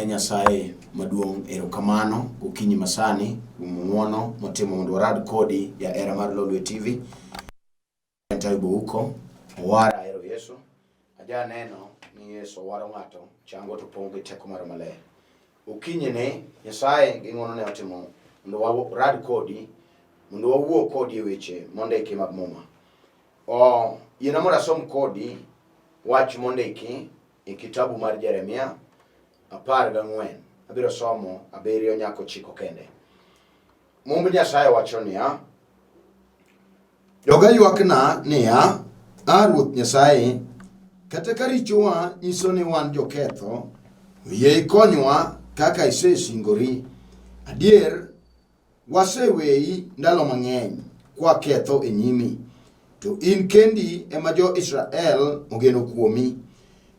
Wagone Nyasaye maduong' erokamano gokinyi masani umuono motimo mondo warad kodi ya era mar Lolwe TV. Ayub huko owara ero Yesu aja neno ni Yesu waro ng'ato chango to ponge teko mar maler. Ukinyi ne Nyasaye ging'ono ne otimo mondo warad kodi mondo wawuo kodi weche mondiki mag muma. Yena mondo asom kodi wach mondiki e kitabu mar Jeremia 14 abiro somo abiriyo nyako chiko kende. Mumb Nyasaye wacho niya, Joga ywakna niya, Ruoth Nyasaye, kata ka richowa nyiso ni wan joketho, yie ikonywa kaka isesingori. Adier, waseweyi ndalo mang'eny kwaketho e nyimi, to in kendi ema jo Israel ogeno kuomi.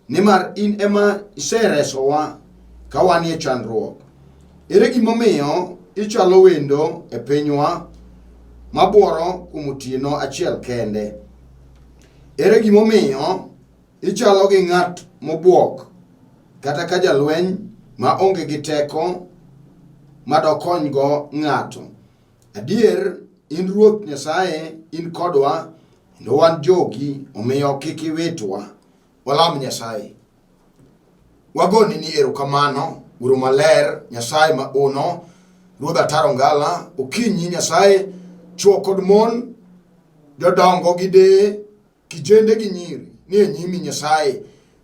Nimar in ema iresowa ka wanie chandruok. Ere gima omiyo ichalo wendo e pinywa mabuoro kuom otieno achiel kende. Ere gima omiyo ichalo gi ng'at mobuok kata ka jalweny ma onge gi teko madokonygo ng'ato. Adier, in Ruoth Nyasaye in kodwa, kendo wan jogi, omiyo kik iwitwa. Walam Nyasaye. Wagoni ni erokamano, uru maler, Nyasaye ma uno, Ruodha Tarongala, okinyi Nyasaye, chuo kod mon, jodongo gide, kijende gi nyiri, ni e nyimi Nyasaye.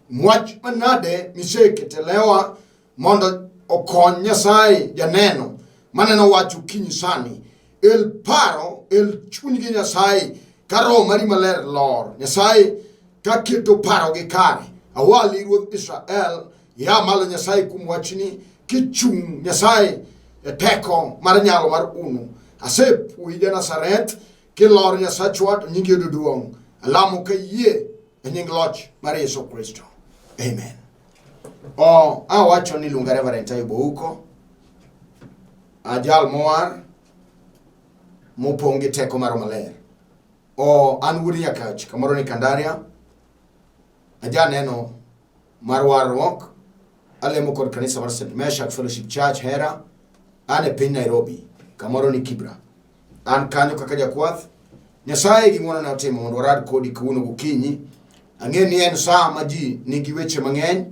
Mwach manade miseketelewa mondo okony Nyasaye janeno, maneno wach ukinyi sani. El paro, el chunygi Nyasaye, karo mari maler lor, Nyasaye, ka keto paro gi kare. Awali Ruoth Israel, ya malo Nyasaye kuom wachni, kichung' Nyasaye e teko mar nyalo mar unu. Asepuoyi Nazaret, kilor Nyasachwa to nyingi yudo duong'. Alamo ka yie e nying loch mar Yesu Kristo. Amen. Awacho ni luonga Reverend Ayub huko, ajal mowar mopong' gi teko mar maler. An wuod Nyakach, kamoro ni Kandaria, aja neno mar warruok, alemo kod kanisa mar St. Meshach Fellowship Church Hera, an e piny Nairobi, kamoro ni Kibra. An kanyo kaka jakwath. Nyasaye ging'wono ne otimo mondo warad kodi kawuono gokinyi. Ang'e ni en saa ma ji nigi weche mang'eny,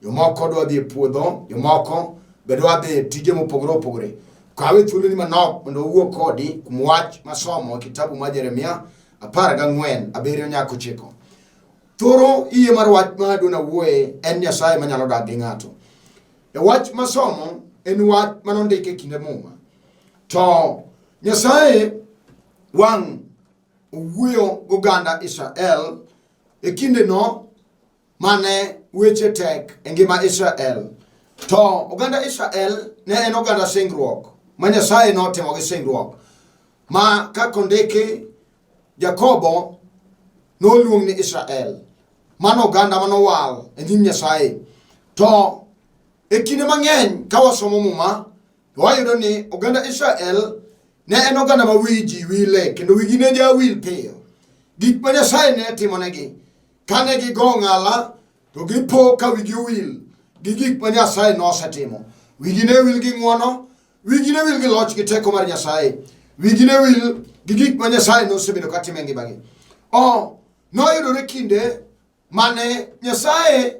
jomoko dwa dhi e puodho, jomoko be dwa dhi tije mopogore opogore. Kawe thuolo ni manok mondo wawuo kodi kuom wach masomo kitabu mar Jeremia 14 abiriyo nyako chiko. Thoro iye mar wach ma aduna wuoye en Nyasaye manyalo dak gi ng'ato. E wach masomo en wach manondike kinde muma. To Nyasaye wang' owuoyo goganda Israel e kinde no mane weche tek e ngima Israel. To oganda Israel ne en oganda singruok, ma Nyasaye notimo gi singruok. Ma kakondike Jakobo noluong ni Israel, mano oganda manowal e nyim Nyasaye. To e kinde mang'eny ka wasomo muma, wayudo ni oganda Israel ne en oganda ma wiji wile, kendo wigi ne ja wil piyo. Gik ma Nyasaye ne timonegi, kane gigo ng'ala, to gipo ka wigi wil gi gik ma Nyasaye nosetimo. Wigi ne wil gi ng'wono, wigi ne wil gi loch gi teko mar Nyasaye, wigi ne wil gi gik ma Nyasaye nosebedo katimo e ngimagi. Noyudore kinde mane Nyasaye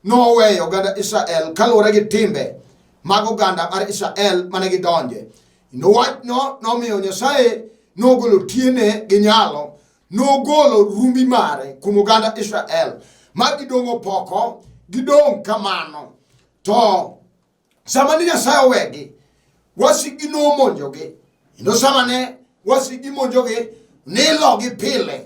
noweyo oganda Israel kaluwore gi timbe mag oganda mar Israel mane gidonje. Wach nomiyo Nyasaye nogolo tiene gi nyalo, nogolo rumbi mare kuom oganda Israel, ma gidong' opoko, gidong' kamano. To sama ni Nyasaye owegi, wasigi nomonjogi. Kendo sama ne wasigi monjogi, nilogi pile.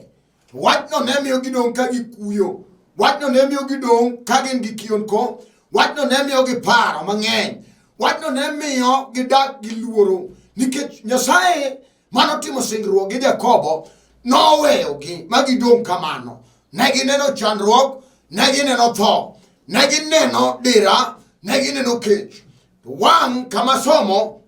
Wachno ne miyo gidong' ka gikuyo. Wachno ne miyo gidong' ka gin gi kionko. Wachno ne miyo giparo mang'eny. Wachno ne miyo gidak gi luoro. Nikech Nyasaye manotimo singruok gi Jakobo noweyogi ma gidong' kamano. Ne gineno chandruok, ne gineno tho, ne gineno dira, ne gineno kech. Wang' kama somo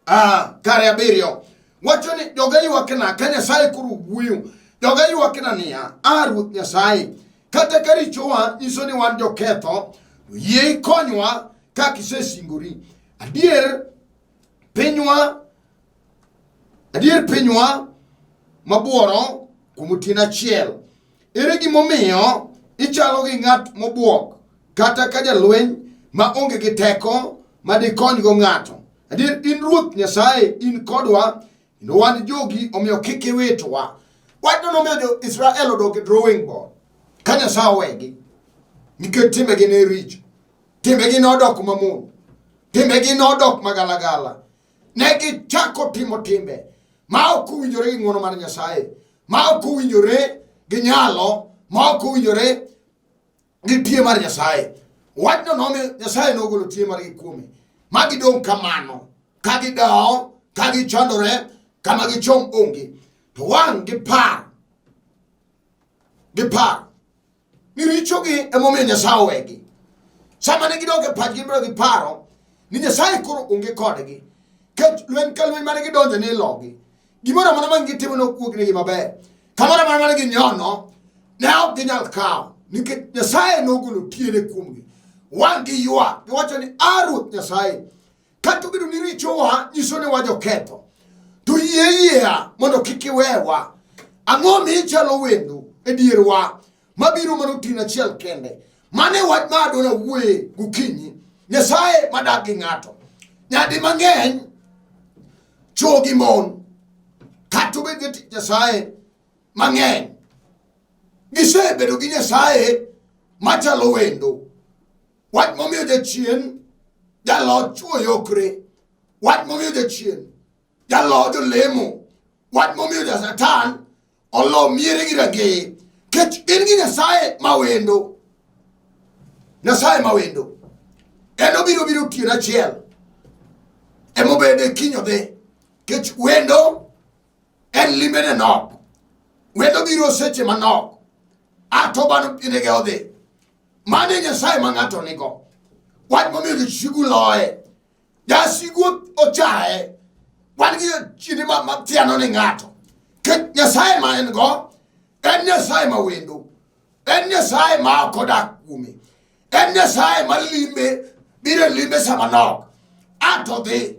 kare abiriyo wacho ni joga ywakna ka Nyasaye koro wuoyo. Joga ywakna niya, Ruoth Nyasaye, kata ka richowa nyiso ni wan joketho, yie ikonywa kaka isesingori. Adier pinywa mabuoro kuom achiel. Ere gima omiyo ichalo gi ng'at mobuok kata ka jalweny ma onge gi teko ma dikonygo ng'ato. Adier in Ruoth Nyasaye in kodwa, kendo wan jogi, omiyo kik iwitwa. Wachno nomiyo jo Israel odok e drawing board ka Nyasaye owegi, nikech timbegi ne richo. Timbegi nodok mamono, timbegi nodok magalagala. Ne gichako timo timbe ma ok owinjore gi ng'wono mar Nyasaye, ma ok owinjore gi nyalo, ma ok owinjore gi tie mar Nyasaye. Wachno nomiyo Nyasaye nogolo tie margi kuome, ma gidong' kamano, ka gidawo, ka gichandore, kama gichom onge. To wang' gipar ni richogi emomiyo Nyasaye owegi. Sama ne gidok e pachgi biro giparo ni Nyasaye koro onge kodgi, kech lweny ka lweny mane gidonjo ni ilogi. Gimoro amora ma gitimo nokuoknegi maber, kamoro amora mane ginyono ne ok ginyal kawo, nikech Nyasaye nogolo tiene kuomgi. Wang' giywak, giwacho ni Ruoth Nyasaye, kata obedo ni richowa nyiso ni wajoketho, to yie mondo kik iwewa. Ang'o mi ichalo wendo e dierwa mabiro mana otieno achiel kende? Mane wach ma adwa wuoye gokinyi. Nyasaye madak gi ng'ato, nyadi mang'eny chwo gi mon, kata obed gi tich Nyasaye mang'eny, gisebedo gi Nyasaye machalo wendo. Wach momiyo jachien jalo chwo yokre, wach momiyo jachien jalo jolemo, wach momiyo jasatan olo miere gi rageye, kech in gi Nyasaye mawendo. Nyasaye mawendo en obiro tieno achiel emobede kinyo dhi, kech wendo en limbene nok. Wendo biro seche manok, ato bano pinege odhi. Mane Nyasaye ma ng'ato nigo. Wach momiyo josigu loye, jasigu ochaye, wan gi chini ma thiano ni ng'ato. Kech Nyasaye ma en go en Nyasaye ma wendo, en Nyasaye ma ok odak kuome, en Nyasaye ma limbe biro limbe sama nok, ato dhi.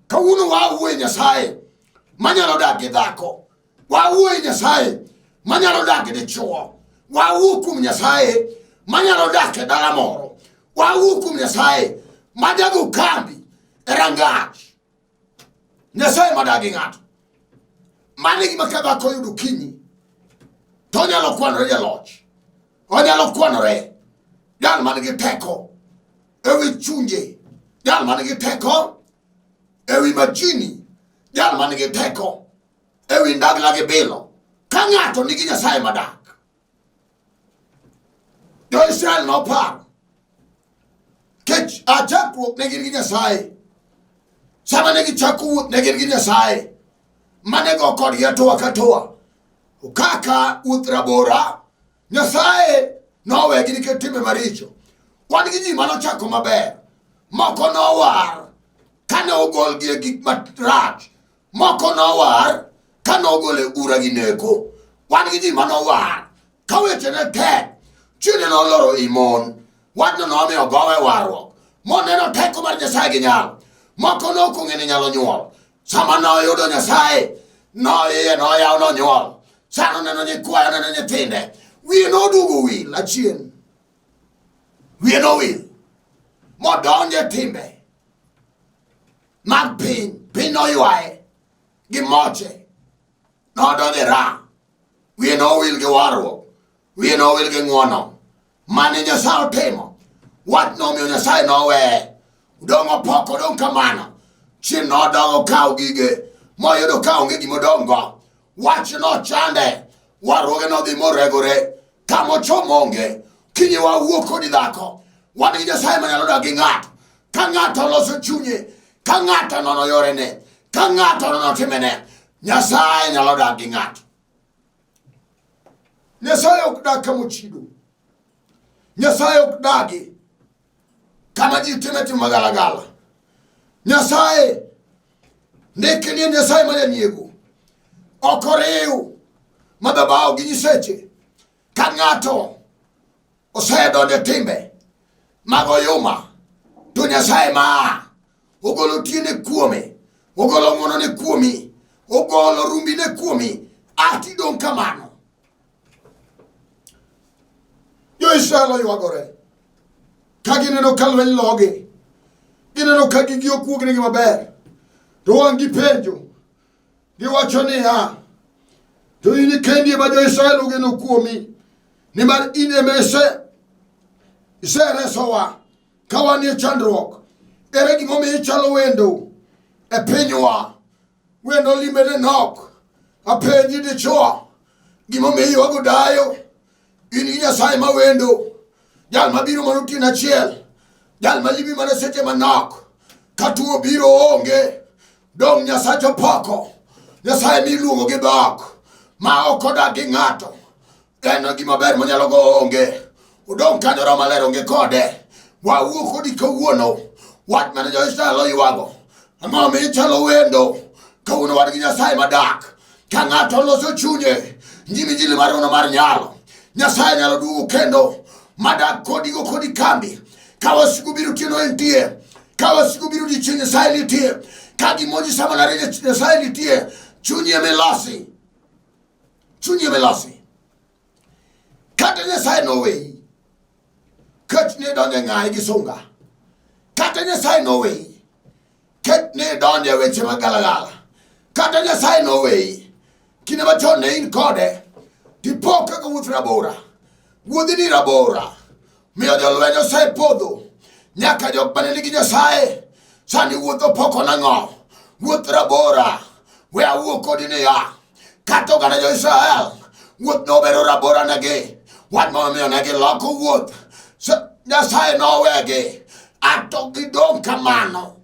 Kawuono wawuoye Nyasaye manyalo dak gi dhako, wawuoye Nyasaye manyalo dak gi dichuo, wawuo kuom Nyasaye manyalo dak e dala moro, wawuo kuom Nyasaye majago kambi e rangach. Nyasaye madak gi ng'ato, mane gima ka dhako oyudo kinyi to onyalo kwanore jaloch, onyalo kwanore jal man gi teko ewi chunje, jal man gi teko ewi majini, jal man gi teko ewi ndagla gi bilo. Ka ng'ato nigi Nyasaye madak, jo Israel noparo, kech chakruok ne gin gi Nyasaye. Sama ne gichako wuoth ne gin gi Nyasaye mane go kodgi atoa katoa. Kaka wuoth rabora, Nyasaye nowegi nikech timbe maricho. Wan gi ji manochako maber, moko nowar kane ogolgi e gik marach, moko nowar kane ogole ura gi neko. Wan gi ji manowar ka wechene tek, chune noloro imon, wachno nomiyo gowe warruok. Moneno teko mar Nyasaye gi nyalo, moko nokong'e ni nyalo nyuol. Sama noyudo Nyasaye, noiye noyaw nonyuol. Sano neno nyikwayo, neno nyithinde, wiye noduogo wil achien, wiye nowil modonje timbe mag piny noywaye gi moche, nodonje ra, wiye nowil gi warruok, wiye nowil gi ng'wono mane Nyasaye otimo. Wach nomiyo Nyasaye noweye, dong' opoko dong' kamano. Chien nodongo kawo gige moyudo ka onge gimodong' go. Wach nochande, warruoge nodhi moregore, kamochomo onge. Kinyi wawuok kodi dhako, wan gi Nyasaye manyalo dak gi ng'ato. Ka ng'ato loso chunye, ka ng'ato nono yorene, ka ng'ato nono timene, Nyasaye nyalo dak gi ng'ato. Nyasaye ok dak kamochido, Nyasaye ok dagi kama ji time timo magalagala. Nyasaye ndike ni Nyasaye manyanyego, ok oriw madhabahu gi nyiseche. Ka ng'ato osedonjo timbe mag oyuma, to Nyasaye ma ogolo tiene kuome, ogolo ng'wono ne kuomi, ogolo rumbi ne kuomi, ati dong' kamano. Jo-Israel oywagore ka gineno ka lweny logi, gineno ka gigi okuognegi maber, to wang' gipenjo, giwacho niya, to in kendi ema jo-Israel ogeno kuomi, nimar in ema iseresowa ka wanie chandruok. Ere gimomiyo ichalo wendo e pinywa, wendo limbene nok. Apenji dichuo, gimomiyo iywago dayo, in gi Nyasaye ma wendo, jal mabiro manutin achiel, jal malibi mana seche manok, ka tuo biro onge, dong' Nyasaye opoko, Nyasaye miluongo gi dhok, ma ok odak gi ng'ato, en gima ber manyalo go onge, udong' kanyo Roho Maler onge kode. Wawuok kodi kawuono, wat mane jo-Israel oywago, ang'o miyo ichalo wendo, kawuono wan gi Nyasaye madak. Ka ng'ato loso chunye, nyimi jili mar ono mar nyalo, Nyasaye nyalo duogo kendo madak kodi go kodi kambi. Ka wasigu biro tieno entie, ka wasigu biro dichieng' Nyasaye nitie, ka gimoji sama nare Nyasaye nitie, chunyi emelosi, chunyi emelosi. Kata Nyasaye noweyi, ket ne donje ng'ayi gi sunga. Kata Nyasaye noweyi, ket ne donje weche magalagala. Kata Nyasaye noweyi, kinde machon ne in kode, tipo kaka wuoth rabora, wuodhi ni rabora, miyo jolweny osepodho, nyaka jok mane nigi Nyasaye, sani wuotho poko nang'o, wuoth rabora, we awuo kodi niya, kata oganda jo-Israel, wuoth nobero rabora negi, wan momiyo negi loko wuoth, Nyasaye nowegi, ato gidong' kamano.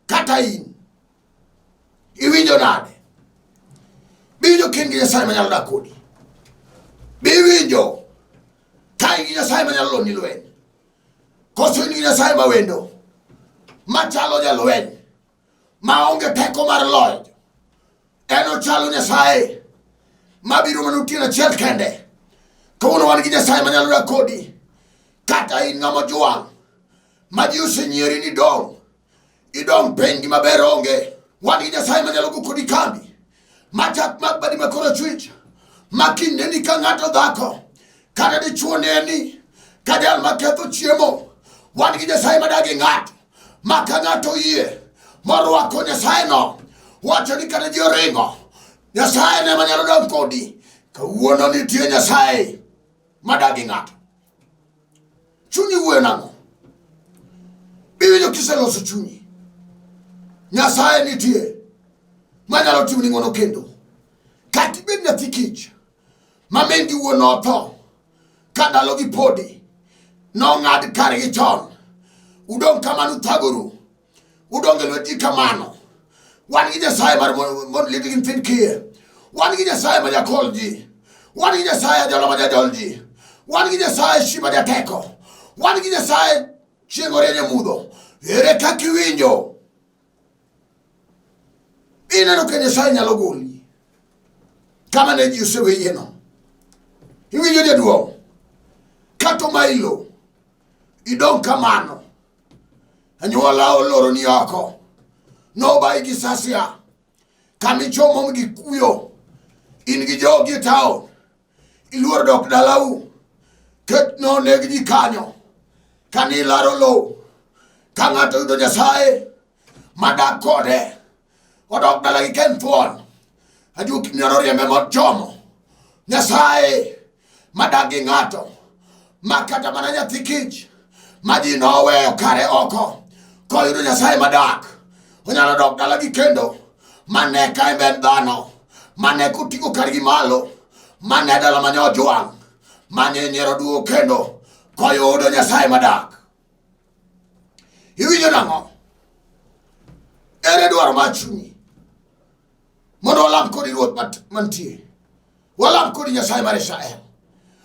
Kata in, iwinjo nade? Biwinjo kin gi Nyasaye manyalo dak kodi? Biwinjo ka in gi Nyasaye manyalo loni lweny? Koso in gi Nyasaye ma wendo, machalo jalweny, ma onge teko mar loyo? En ochalo Nyasaye mabiro manutien achiel kende. Kawuono wan gi Nyasaye manyalo dak kodi. Kata in ng'ama juang', ma ji osenyieri ni idong' piny gi maber onge, wan gi Nyasaye manyalo go kodi kambi, machak mak badi makoro chwich, makinde ni ka ng'ato dhako, kata dichuo neni, ka jal maketho chiemo, wan gi Nyasaye madagi ng'ato, ma ka ng'ato yie, morwako Nyasaye no, wacho ni kata ji oringo, Nyasaye ne manyalo dong' kodi. Kawuono nitie Nyasaye madagi ng'ato. Chunyi wuoyo nang'o? Biwinjo kiseloso chunyi, Nyasaye nitie manyalo timni ng'wono kendo. Kata ibed nyathi kich, ma min gi wuon otho, ka ndalo gi podi, nong'ad kargi chon, udong' kamano uthagoru, udong' e lwet ji kamano. Wan gi Nyasaye mar mon lit gi nyithind kiye, wan gi Nyasaye ma jakol ji, wan gi Nyasaye ajolo ma jajol ji, wan gi Nyasaye shi ma jateko, wan gi Nyasaye chieng' orieny e mudho. Ere kaka iwinjo? Ineno ka Nyasaye nyalo goli kama ne ji oseweyi no. Iwinjo jaduong'? Kata mailo idong' kamano, anyuola oloro ni oko, nobayi gi sasia, kamichomo gi kuyo, in gi jogi e taon, iluor dok dalau, ket noneg ji kanyo, kani laro lo, ka ng'ato yudo Nyasaye madak kode, odok dala gi ken thuon, ajuk nyoro riembe mochomo. Nyasaye madak gi ng'ato, ma kata mana nyathi kich, ma ji noweyo kare oko, koyudo Nyasaye madak, onyalo dok dala gi kendo, mane ka en ben dhano, mane kutigo kargi malo, mane dala manyo juang', mane nyiero duo kendo, koyudo Nyasaye madak. Iwinjo nang'o? Ere dwaro mar chunyi mondo walam kodi Ruoth mantie, walam kodi Nyasaye mar Israel,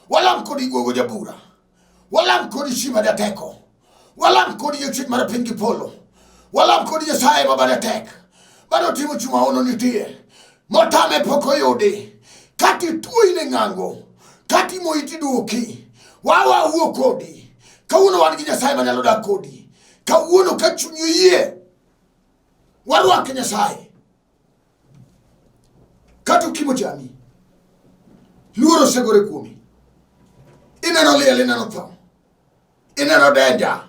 walam kodi gogo jabura, walam kodi shi ma jateko, walam kodi jachwech mar piny gi polo, walam kodi Nyasaye ma bade tek, bado timo chuma ono nitie, motame pok oyudi, kati tuoi ne ng'ango, kati moiti duoki, wawuo kodi. Kawuono wan gi Nyasaye manyalo dak kodi. kawuono ka chunyi yie waruoth Nyasaye kata kimo chami luoro segore kuomi ineno liel ineno tho ineno denja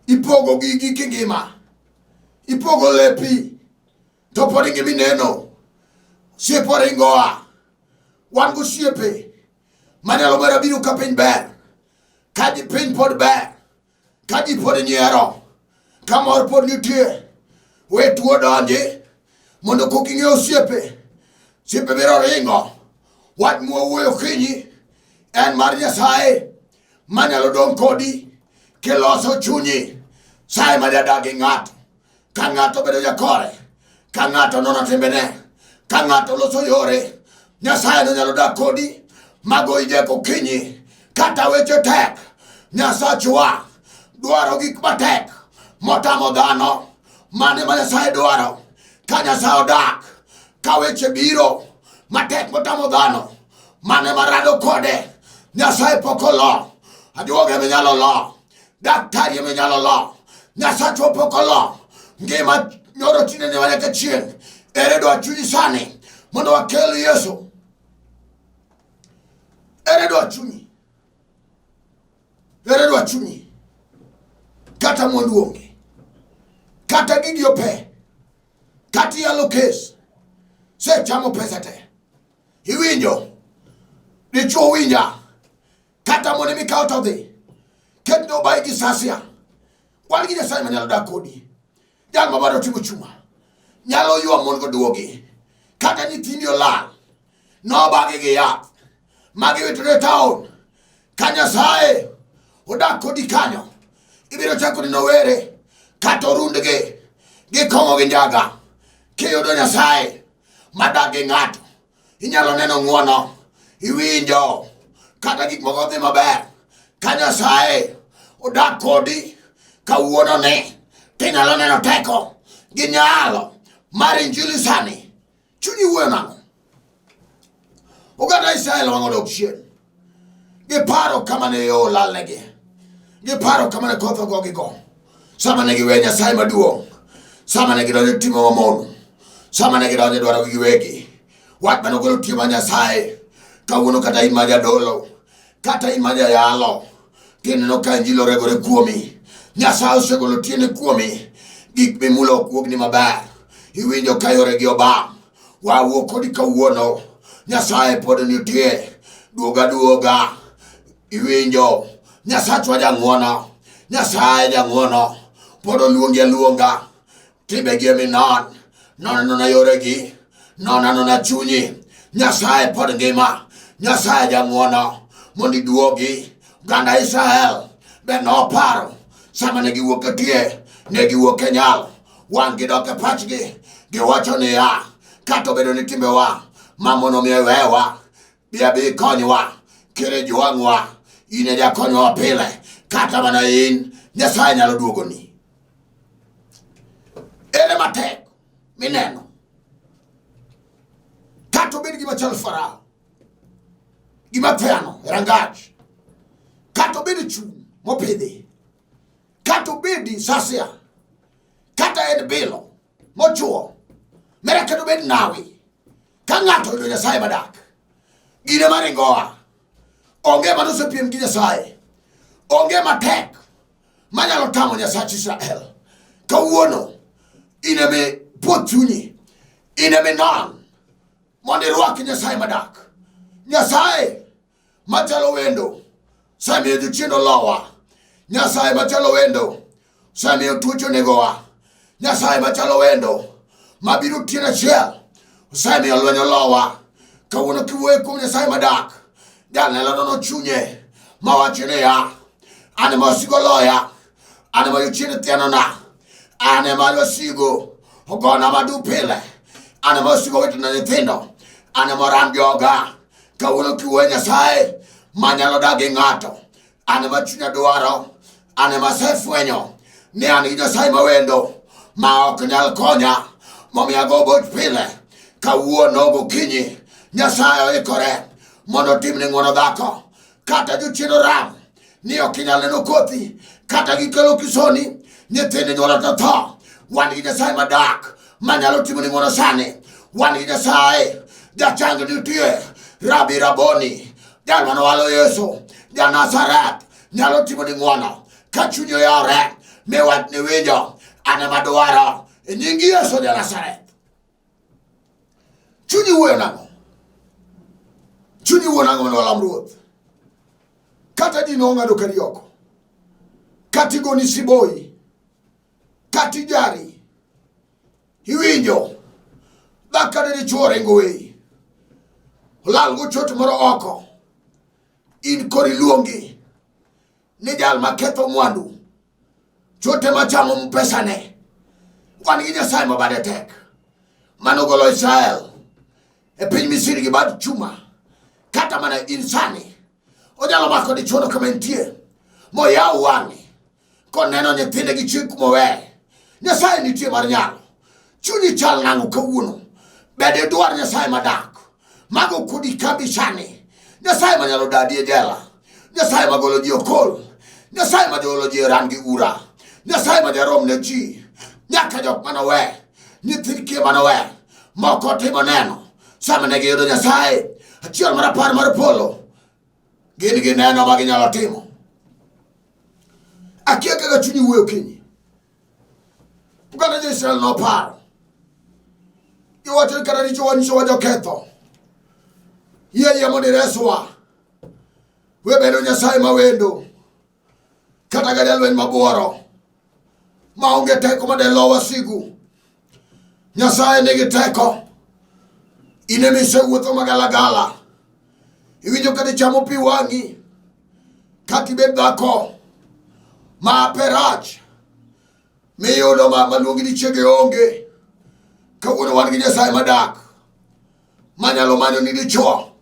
ipogo gigi kingima ipogo lepi to pod ingima ineno siepo ringoa wan go siepe manyalo mara biro ka piny ber ka ji piny pod ber ka ji pod nyiero ka mor pod nitie we tuo donji mondo kok ing'eyo siepe biro ringo wach mwawuoyo kinyi en mar Nyasaye manyalo dong' kodi kiloso chunyi saye majadagi ng'ato ka ng'ato bedo jakore ka ng'ato nono timbene ka ng'ato loso yore Nyasaye no nyalo dak kodi mago ijeko kinyi kata weche tek Nyasachwa dwaro gik matek motamo dhano mane ma Nyasaye dwaro ka Nyasaye odak ka weche biro matek motamo dhano mane marado kode Nyasaye pokolo ajuoge menyalo lo daktari menyalo lo Nyasachwa pokolo ngima nyoro tine ne wanya kachien ere dwa chunyi sani mondo wakel Yesu ere dwa chunyi kata mwandu onge kata gigi ope kata yalo kes se chamo pesa te iwinjo dichuo winja kata mone mikao to dhi kendo bai gi sasia wan gi Nyasaye manyalo dak kodi jal mabado timo chuma nyalo ywa mon go duogi kata nyithindi olal no bagi gi yath magi witore taon ka Nyasaye odak kodi kanyo ibiro chako nino were kata orundgi gikong'o gi njaga kiyudo Nyasaye madak gi ng'ato inyalo neno ng'uono iwinjo kata gik moko dhi maber ka Nyasaye odak kodi kawuono ni tinyalo neno teko gi nyalo mar injili sani chunyi wuoyo nang'o oganda Israel wang'o dok chien giparo kama ne yo lalnegi giparo kama ne koth ogogi go sama ne giwe Nyasaye maduong' sama ne gidonjo timo mamono sama ne gidonjo dwaro giwegi wach manogolo tie ma Nyasaye kawuono kata in ma jadolo kata in ma jayalo kineno ka injili oregore kuomi Nyasaye osegolo tiene kuomi gik mimulo kuogni maber iwinjo ka yore gi obam wawuok kodi kawuono Nyasaye pod nitie duoga iwinjo Nyasachwa jang'uono Nyasaye jang'uono pod oluongi aluonga timbegi eminon nona yoregi nona chunyi Nyasaye pod ngima Nyasaye jang'uono mondi duogi ganda Israel be noparo sama ne giwuok e tie ne giwuok e nyal wang' gidok e pachgi giwacho niya kata obedo ni timbewa mamono miewewa bi ikonywa kere jwang'wa ine jakonywa pile kata mana in Nyasaye nyalo duogoni ere matek mineno kata obed gima chal Farao gima piano rangach kata obed chung mopidhi kata obed sasia kata en bilo mochuo mere kata obed nawi ka ng'ato yudo Nyasaye madak gine maringoa onge manosepiem gi Nyasaye onge matek manyalo tamo Nyasach Israel kawuono ineme puoth chunyi ineme non mondo irwak Nyasaye madak Nyasaye machalo wendo samiyo jochiendo lowa Nyasaye machalo wendo samiyo tuocho negowa Nyasaye machalo wendo mabiro tiene achiel samiyo lwenyo lowa kawuono kiwuoyo kuom Nyasaye madak janelo nono chunye mawacho niya ane masigo loya ane majochiende thianona ane malosigo ogona madu pile ane masigo wetena nyithindo ane moran joga kawuono kiwuoyo Nyasaye manyalo dagi ng'ato ane machunya dwaro ane masefwenyo ni an gi Nyasaye mawendo ma ok nyal konya momiyo ago boch pile kawuono gokinyi Nyasaye oikore mondo timne ng'wono dhako kata jochiendo ram ni ok inyal neno kothi kata gikelo kisoni nyithinde nyuolo to tho. Wan gi Nyasaye madak manyalo timo ni ng'wono sani. Wan gi Nyasaye jachang nitie, Rabi Raboni, jal manowalo Yesu, ja Nazareth, nyalo timo ni ng'wono ka chunyi oyawre mi wach ni winjo. An ema dwaro e nying Yesu ja Nazareth. Chunyi wuoyo nang'o? Chunyi wuoyo nang'o mondo walam Ruoth? Kata ji nong'ado kari oko, kati goni siboi, kati jari, iwinjo dhaka ne dichuo ringo weyi, olal go choto moro oko, in kori luongi ni jal maketho mwandu, chote machamo mpesane. Wan gi Nyasaye mabade tek manogolo Israel e piny Misri gi bad chuma. Kata mana insani onyalo mako dichuo kama entie moyaw wang'e koneno nyithinde gi chik mowe. Nyasaye nitie mar nyalo. Chunyi chal nang'o kawuono? Bede dwar Nyasaye madak mago kodi kabisani. Nyasaye manyalo dadi e jela, Nyasaye magolo ji okol, Nyasaye majolo ji ran gi ura, Nyasaye majarom ne ji nyaka jok manowe, nyithind kie manowe, moko timo neno sama ne giyudo Nyasaye achiel mar apar mar polo. Gin gi neno ma ginyalo timo. Akia kaka chunyi wuoyo kinyi. Oganda jo Israel noparo. Iwacho kata richowa nyiso joketho. Yeye mondo iresowa. We bedo Nyasaye ma wendo. Kata gada lweny mabuoro. Maonge teko madelo wasigu. Nyasaye nigi teko. Ine mise wuotho magalagala. Iwinjo kati chamo pi wang'i. Kati bed dhako ma perach miyudo maluongi ni chiege onge. Kawuono wan gi Nyasaye madak manyalo manyo ni dichuo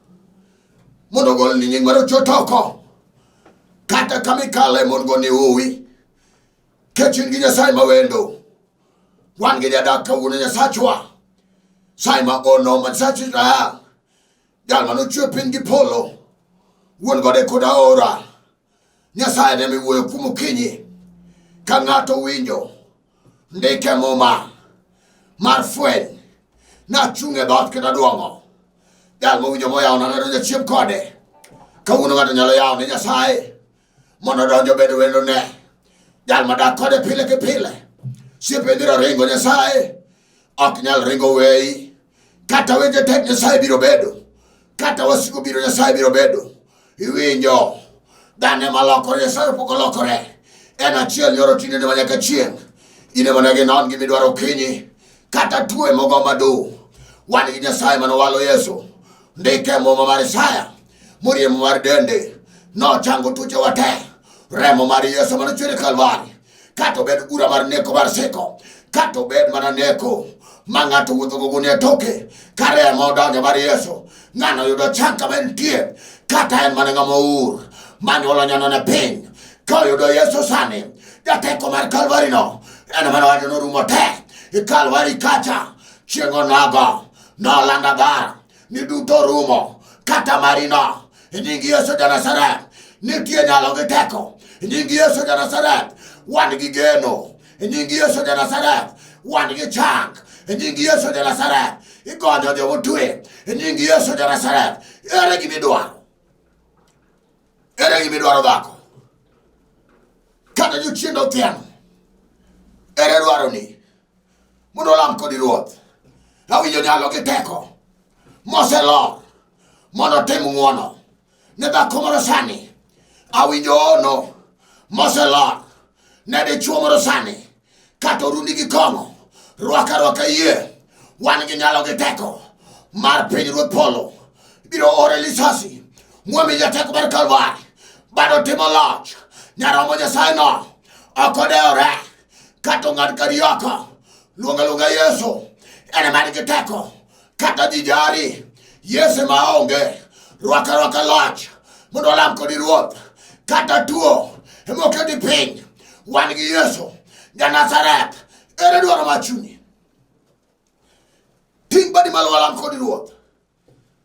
mondo gol ni nying mar ochotoko kata kamikale mondo ni uwi. Kechin gi Nyasaye ma wendo. Wan gi jadak kawuono Nyasachwa Sai ma ono Nyasach Israel, jal manochwe piny gi polo, wuon gode koda ora. Nyasaye ne miwuoyo kuom okinyi ka ng'ato winjo ndike muma mar fweny na chunge dhot kenda duongo. Jal mowinjo moyaw na donjo chiem kode. Kawuono ng'ato nyalo yaw ne Nyasaye mondo donjo bedo wendo ne. Jal madak kode pile ke pile. Siepe ndiro ringo Nyasaye ok nyal ringo weyi. Kata weje tek Nyasaye biro bedo, kata wasigu biro Nyasaye biro bedo. Iwinjo dane malokore Nyasaye pok olokore. En achiel nyoro tinde ne manyaka chieng'. Ine managi non gi midwaro kinyi kata tuwe mogo madu. Wan gi Nyasaye manowalo Yesu. Ndike muma mar Isaya moriemo mar dende no chango tuche wate. Remo mar Yesu manochwere Kalvari. Kato bed ura mar neko mar siko. Kato bed mana neko mang'ato wuotho gogo ne toke. Karemo donjo mar Yesu. Ng'ano yudo chanka mentie. Kata en mana ng'ama ur manyuolo nyono ne piny. Koyudo Yesu sani jateko mar Kalvari no en mana wacho norumo te. I Kalvari kacha chieng' onago nolanda dhara ni duto rumo. Kata marino e nying Yesu ja Nazareth nitie nyalo gi teko. E nying Yesu ja Nazareth wan gi geno. E nying Yesu ja Nazareth wan gi chak. E nying Yesu ja Nazareth igonyo jomo twe. E nying Yesu ja Nazareth ere gimidwaro. Ere gimidwaro dhako. Kata jochiendo thieno. Ere dwaro ni mondo lam kodi Ruoth. Awinjo nyalo gi teko moselor mondo tim ng'wono ne dhako moro sani. Awinjo ono moselor ne dichuo moro sani. Kata orundi gi kong'o rwaka yie. Wan gi nyalo gi teko mar piny Ruoth Polo biro ore lisasi mwami jateko mar Kalvari bado timo loch. Nyaromo Nyasaye no okodeore kata ng'ad kari oko luonga Yesu ene man gi teko. Kata jijari Yesu maonge rwaka loch mondo lam kodi Ruoth. Kata tuo emoke di piny wan gi Yesu ja Nazareth. Ere dwaro machuni ting badi malo lam kodi Ruoth.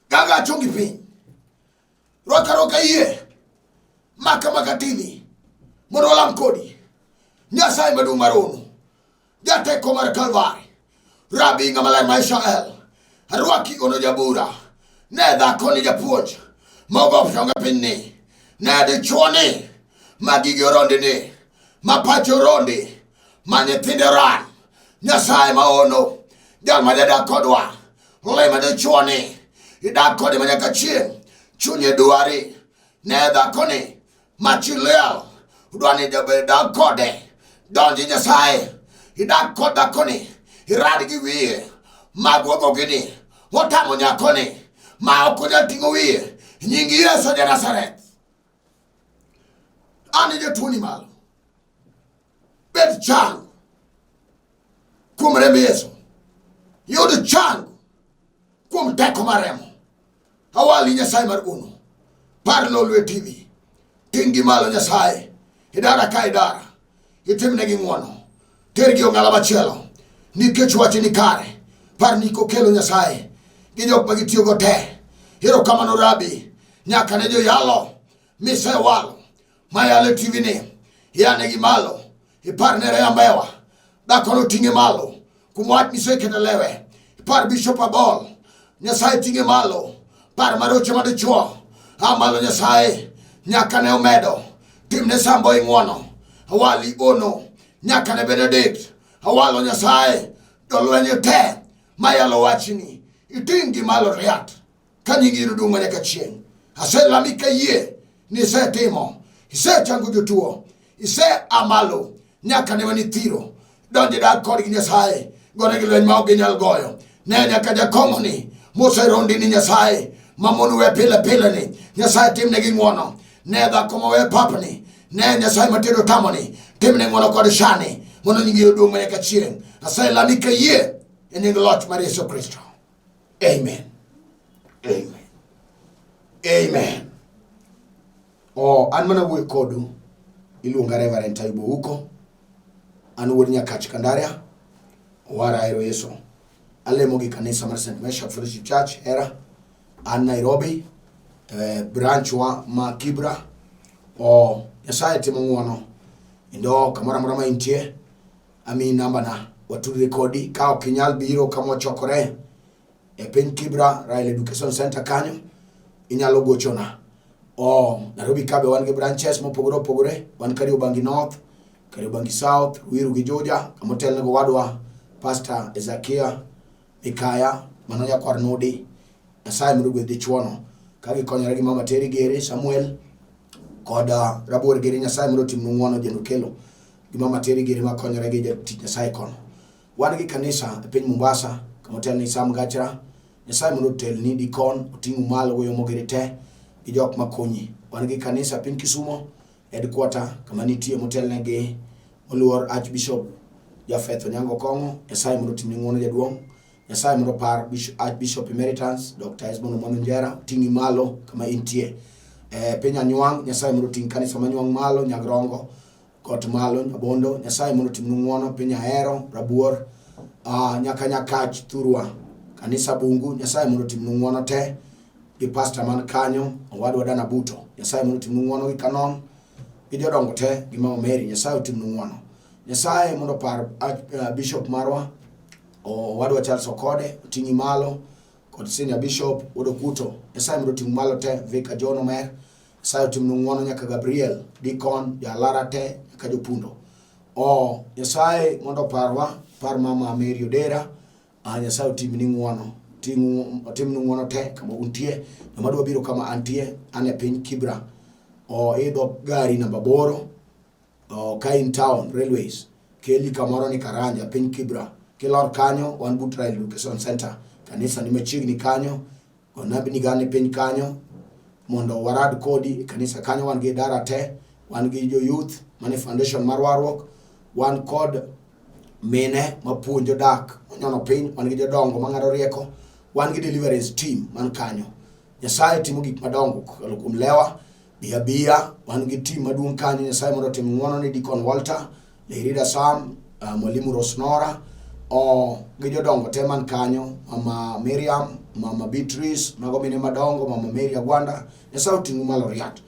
Gaga chungi piny rwaka yie maka tini mondo lam kodi. Nyasaye maduong' marono, jateko mar Kalvari, Rabi ng'ama ler ma Israel, arwaki ono jabura, ne dhako ni japuonj, mogo pionge pinyni, ne dichuo ni, ma gigi oronde ni, ma pacho ronde, ma nyithinde ran, Nyasaye maono, jal ma jadak kodwa, le ma dichuo ni, idak kode ma nyaka chieng', chunye dwari, ne dhako ni, ma chiliel, udwani dak kode, donji Nyasaye, idak kod dhako ni, irad gi wiye, magwogo gini, otamo nyako ni, ma ok onyal ting'o wiye, nyingi Yesu ja Nazareth. Ani jatuoni malo, bed chang kuom remb Yesu, yud chang kuom teko mar remo. Awali Nyasaye mar uno, par lo lweti wi, ting'i malo Nyasaye, idara ka idara, itimnegi ng'wono, tergi ong'ala machielo, nikech wachi ni kare, par ni kokelo Nyasaye, gi jok ma gitiyogo te. Erokamano Rabi, nyaka ne joyalo, misewalo, mayalo e TV ni, yanegi malo, ipar ne Reambewa, dhakono ting'e malo, kuom wach miseketo lewe, ipar Bishop Abol, Nyasaye ting'e malo, par maroche madichuo, amalo Nyasaye, nyaka ne omedo, timne sambo ng'wono, awali ono, nyaka ne Benedict, awalo Nyasaye, jolwenye te, mayalo wachni, iting'i malo riat, ka nyingi irudu nyaka chieng'. Aselami ka yie, ni isetimo, isechango jotuo, amalo, nyaka ne wanithiro, donje dak kodgi Nyasaye, gore gi lweny ma ok ginyal goyo, ne nyaka jakong'o ni, moserondi ni Nyasaye, mamonu we pile pile ni, Nyasaye timnegi ng'wono, ne dhako mawe papni, ne Nyasaye matero tamoni, timne ng'wono kod shani, mondo nyingi irudu nyaka chieng'. Aselami ka yie, e nying loch mar Yesu Kristo. Amen. Amen. Amen. An mana wuoyo kodu, iluonga Reverend Ayub huko, an wuod Nyakach Kandaria, wara ahero Yesu. Alemo gi kanisa mar St. Meshach Fellowship Church, Hera, an Nairobi, branch wa ma Kibra. Nyasaye timo ng'wono, indo kamora mora ma intie, ami namba na, watudre kodi, ka ok inyal biro kama chokore, e piny Kibra, Rail Education Center kanyo, inyalo gochona. Nairobi kabe wan gi branches mopogore opogore, wan Kariobangi North, Kariobangi South, Ruiru gi Joga, kamotel nego wadwa Pastor Ezekia Mikaya, mano nyakwar Nudi, Nyasaye mondo gwedh dichuono, ka gikonyore gi mama Teri Gere, Samuel, kod Rabor Gere, Nyasaye mondo timnu ng'wono jeno kelo, gi mama Teri Gere ma konyore gi tich Nyasaye kono. Wan gi kanisa e piny Mombasa, kamotel ni Sam Gachra, Nyasaye mondo telni dikon, oting'u malo goyo mogere te, gi jok makonyi. Wan gi kanisa piny Kisumo, headquarter, kama nitie motelne gi oluor Archbishop Jafeth Onyango Kong'o, Nyasaye mondo timni ng'wono jaduong', Nyasaye mondo par Archbishop Emeritus, Dr. Esmond Mononjera, ting'i malo kama intie. Piny Anywang', Nyasaye mondo ting' kanisa manywang' malo, Nyagrongo, Kot malo, Nyabondo, Nyasaye mondo timnu ng'wono, piny Ahero, Rabuor, nyaka Nyakach, Thurwa, kanisa Bungu, Nyasaye mondo timnu ng'wono te, gi pastor man kanyo, owadwa Dana Buto, Nyasaye mondo timnu ng'wono gi Kanon, gi jodongo te, gi Mama Mary, Nyasaye timnu ng'wono. Nyasaye mondo par Bishop marwa, owadwa Charles Okode, ting'i malo, kod Senior Bishop Odo Kuto, Nyasaye mondo timnu malo te, Vika John Omer, Nyasaye timnu ng'wono nyaka Gabriel, Deacon, Jalara te, nyaka jopundo. Nyasaye mondo parwa, par Mama Mary Odera, Nyasaye timni ng'wono, timnu ng'wono te kama untie, namadwa biro kama antie, ane piny Kibra, idho gari namba 8, ka in town, railways, keli kamoro ni Karanja, piny Kibra, kilor kanyo, wan but Rail Education Center, kanisa ni machiegni kanyo, onabni gani piny kanyo, mondo warad kodi, kanisa kanyo wan gi dara te, wan gi jo youth, mani foundation mar warruok, wan kod mine mapuonjo dak, nyono piny, wan gi jodongo mang'ado rieko, wan gi deliverance team man kanyo. Nyasaye timo gik madongo kuom lewa, biya, wan gi team maduong' kanyo, Nyasaye mondo tim ng'wono ni Deacon Walter, Leirida Sam, Mwalimu Rosnora, gi jodongo te man kanyo, Mama Miriam, Mama Beatrice, mago mine madongo, Mama Mary Agwanda, Nyasaye ting'u malo riat.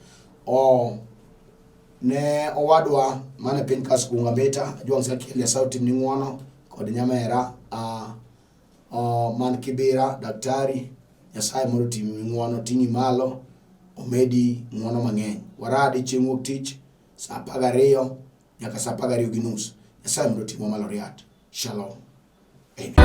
ne owadwa mane piny kaskunga beta juang sakiel ya sauti ni ng'uono kod nyamera man Kibera daktari Nyasaye mondo timi ng'uono ting'i malo omedi ng'uono mang'eny. Waradi chieng' wuok tich saa 12 nyaka saa 12:30. Nyasaye mondo timo malo riat. Shalom. Amen.